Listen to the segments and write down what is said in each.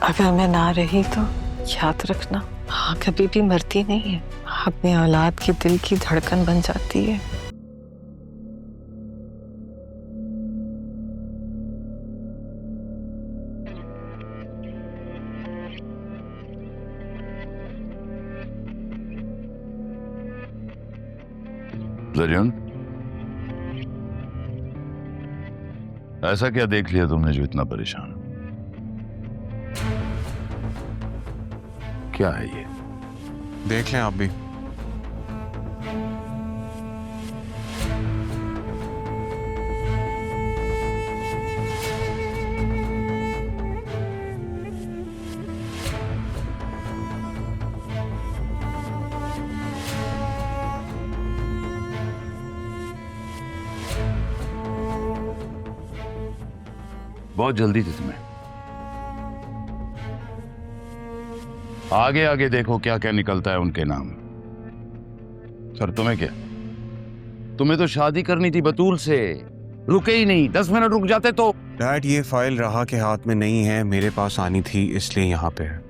अगर मैं ना रही तो याद रखना, हाँ कभी भी मरती नहीं है, अपनी औलाद के दिल की धड़कन बन जाती है। जरियन, ऐसा क्या देख लिया तुमने जो इतना परेशान? क्या है ये? देख लें आप भी। बहुत जल्दी थी तुम्हें। आगे आगे देखो क्या क्या निकलता है उनके नाम। सर तुम्हें क्या, तुम्हें तो शादी करनी थी बतूल से, रुके ही नहीं। 10 मिनट रुक जाते तो। डैड, ये फाइल राहा के हाथ में नहीं है, मेरे पास आनी थी इसलिए यहाँ पे है।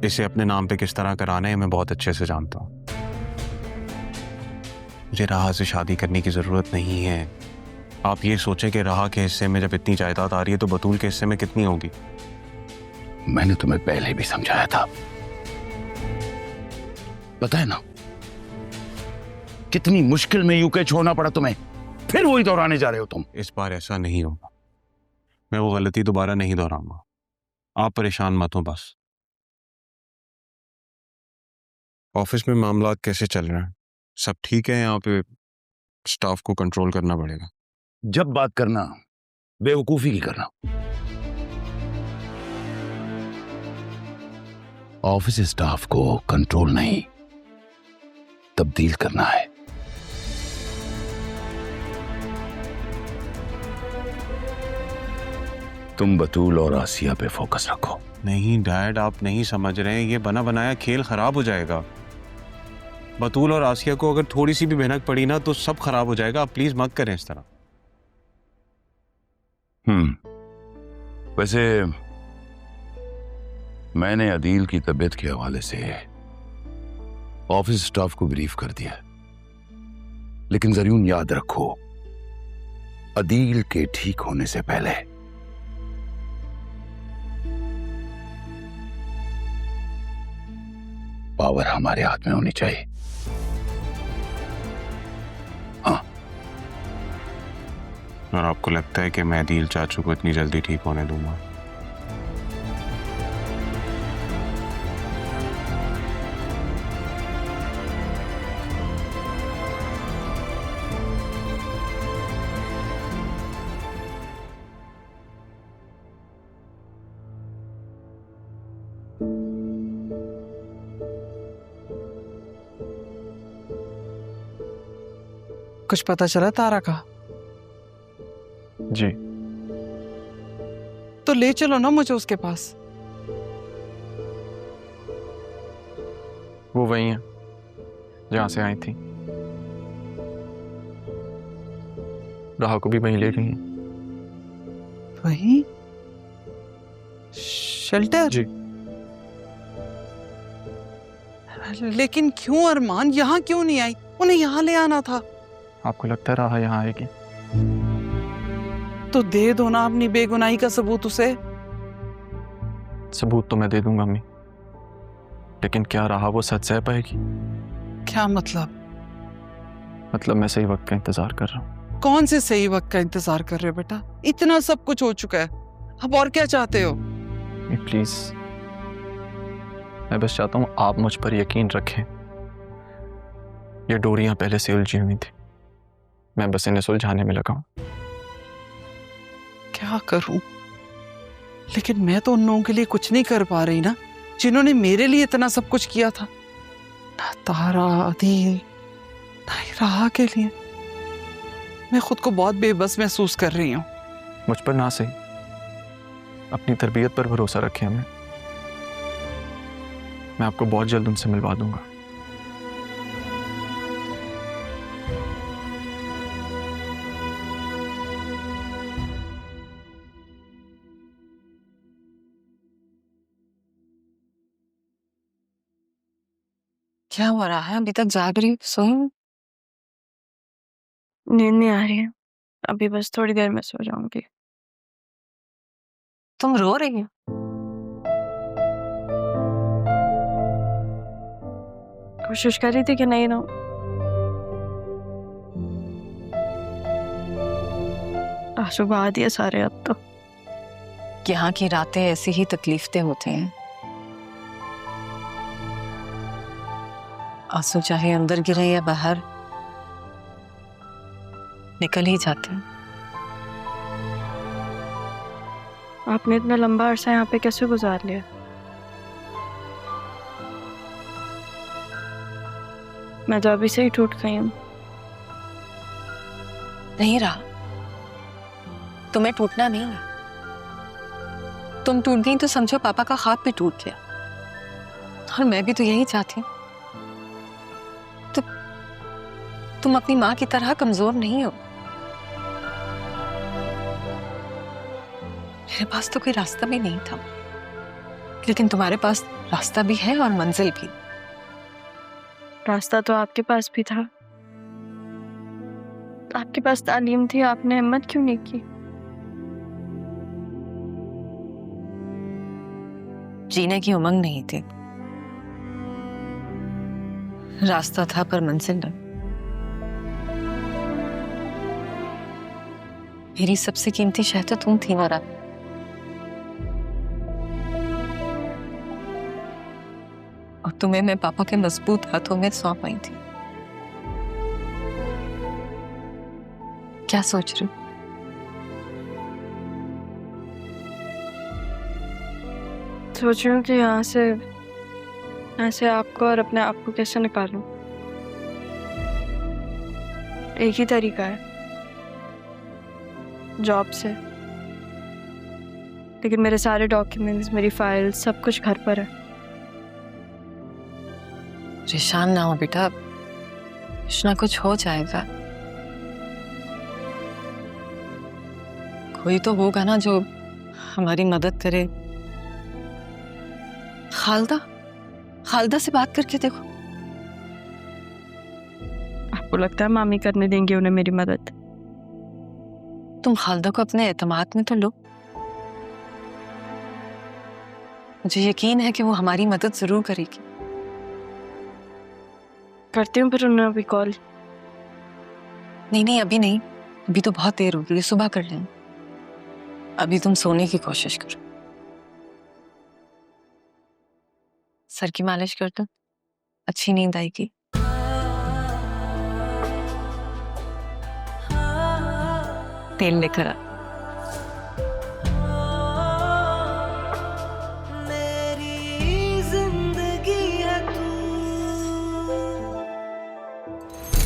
इसे अपने नाम पे किस तरह कराना है मैं बहुत अच्छे से जानता हूँ। मुझे राहा से शादी करने की जरूरत नहीं है। आप ये सोचें कि राहा के हिस्से में जब इतनी जायदाद आ रही है तो बतूल के हिस्से में कितनी होगी। मैंने तुम्हें पहले भी समझाया था, पता है ना कितनी मुश्किल में यूके छोड़ना पड़ा तुम्हें, फिर वही दोहराने जा रहे हो तुम। इस बार ऐसा नहीं होगा, मैं वो गलती दोबारा नहीं दोहराऊंगा। आप परेशान मत हो बस। ऑफिस में मामला कैसे चल रहे हैं? सब ठीक है? यहाँ पे स्टाफ को कंट्रोल करना पड़ेगा। जब बात करना बेवकूफी की करना। ऑफिस स्टाफ को कंट्रोल नहीं, तब्दील करना है। तुम बतूल और आसिया पे फोकस रखो। नहीं डैड, आप नहीं समझ रहे हैं, ये बना बनाया खेल खराब हो जाएगा। बतूल और आसिया को अगर थोड़ी सी भी भनक पड़ी ना तो सब खराब हो जाएगा। आप प्लीज मत करें इस तरह। वैसे मैंने अदील की तबीयत के हवाले से ऑफिस स्टाफ को ब्रीफ कर दिया, लेकिन जरूर याद रखो अदील के ठीक होने से पहले पावर हमारे हाथ में होनी चाहिए। हाँ। और आपको लगता है कि मैं अदील चाचू को इतनी जल्दी ठीक होने दूंगा? कुछ पता चला तारा का? जी। तो ले चलो ना मुझे उसके पास। वो वही है जहां से आई थी। राहा को भी वहीं ले गई हैं। वही शेल्टर? जी। लेकिन क्यों अरमान, यहाँ क्यों नहीं आई? उन्हें यहाँ ले आना था। आपको लगता है राहा यहाँ आएगी? तो दे दो ना अपनी बेगुनाही का सबूत उसे। सबूत तो मैं दे दूंगा अम्मी, लेकिन क्या राहा वो सच सह पाएगी? क्या मतलब? मतलब मैं सही वक्त का इंतजार कर रहा हूँ। कौन से सही वक्त का इंतजार कर रहे हो बेटा? इतना सब कुछ हो चुका है, अब और क्या चाहते हो? प्लीज, मैं बस चाहता हूँ आप मुझ पर यकीन रखें। ये डोरियां पहले से उलझी हुई थी, मैं बस इन्हें सुलझाने में लगा हूं। क्या करूं? लेकिन मैं तो उन लोगों के लिए कुछ नहीं कर पा रही ना, जिन्होंने मेरे लिए इतना सब कुछ किया था। ना तारा, अदील, ना ही राहा के लिए। मैं खुद को बहुत बेबस महसूस कर रही हूँ। मुझ पर ना सही, अपनी तरबियत पर भरोसा रखें हमें। मैं आपको बहुत जल्द उनसे मिलवा दूंगा। क्या हो रहा है? अभी तक जाग रही हो? सोई? नींद नहीं आ रही है, अभी बस थोड़ी देर में सो जाऊंगी। तुम रो रही हो? कोशिश कर रही थी कि नहीं रो। आंसू बहा दिए सारे अब तो। यहाँ की रातें ऐसी ही तकलीफते होती हैं। आंसू चाहे अंदर गिरे या बाहर, निकल ही जाते हैं। आपने इतना लंबा अरसा यहाँ पे कैसे गुजार लिया? मैं तो अभी से ही टूट गई हूँ। नहीं रहा, तुम्हें टूटना नहीं है। तुम टूट गई तो समझो पापा का ख्वाब भी टूट गया। और मैं भी तो यही चाहती हूँ। तुम अपनी माँ की तरह कमजोर नहीं हो। मेरे पास तो कोई रास्ता भी नहीं था, लेकिन तुम्हारे पास रास्ता भी है और मंजिल भी। रास्ता तो आपके पास भी था, आपके पास तालीम थी, आपने हिम्मत क्यों नहीं की? जीने की उमंग नहीं थी, रास्ता था पर मंजिल नहीं। मेरी सबसे कीमती शय तो तुम थी ना। और तुम्हें मैं पापा के मजबूत हाथों में सौंप आई थी। क्या सोच रहे हो? सोच रही हूँ कि यहाँ से आपको और अपने आप को कैसे निकालूं। एक ही तरीका है, जॉब से। लेकिन मेरे सारे डॉक्यूमेंट्स, मेरी फाइल्स, सब कुछ घर पर है। परेशान ना हो बेटा, कुछ ना कुछ हो जाएगा। कोई तो होगा ना जो हमारी मदद करे। खालदा से बात करके देखो। आपको लगता है मामी करने देंगे उन्हें मेरी मदद? तुम खालदा को अपने एतमाद में तो लो। मुझे यकीन है कि वो हमारी मदद जरूर करेगी। करती हूँ फिर उन्हें अभी कॉल। नहीं, अभी नहीं, अभी तो बहुत देर हो गई, सुबह कर लें। अभी तुम सोने की कोशिश करो। सर की मालिश कर दो, अच्छी नींद आएगी। तेल लेकर आ।